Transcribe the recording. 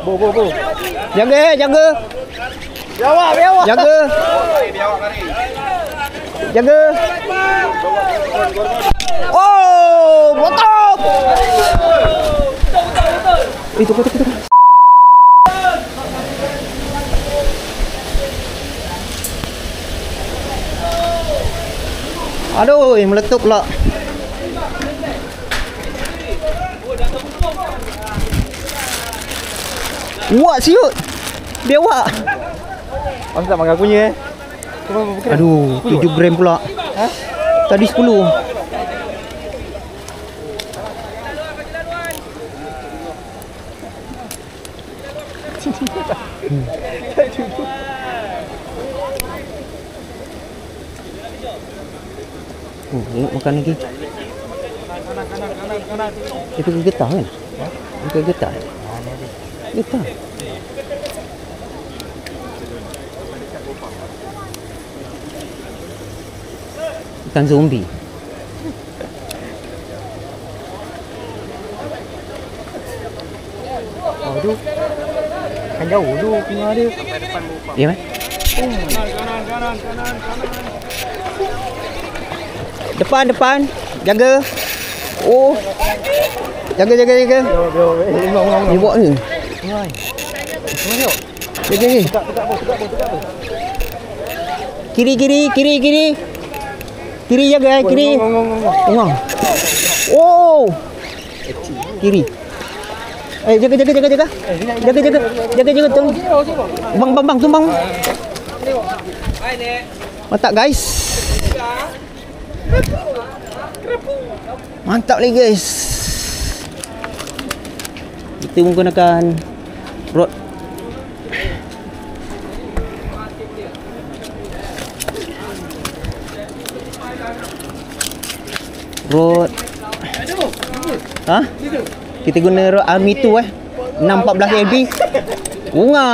Bu. Jaga. Biawak. Jaga. Oh, botol. Itu. Aduh, meletup pula. Wah, siut. Biawak. Abang tak makan akunya Aduh, 7 gram pula. Tadi 10. Tengok makan lagi. Dia pergi getah kan? Dia pergi getah. Getah. Ikan zombie. Oh tu kan jauh tu punya dia. Ya kan? Kanan. Depan. Jaga. Oh. Jaga. Ni buat ni. Jaga ni. Kiri. Kiri jaga kiri. Tengok. Oh. Kiri. Jaga. Jaga tong. Bang tumbang. Mantap guys. Mantap lagi guys. Kita menggunakan rod. Ha? Kita guna rod Army 2 614 LB. Bunga.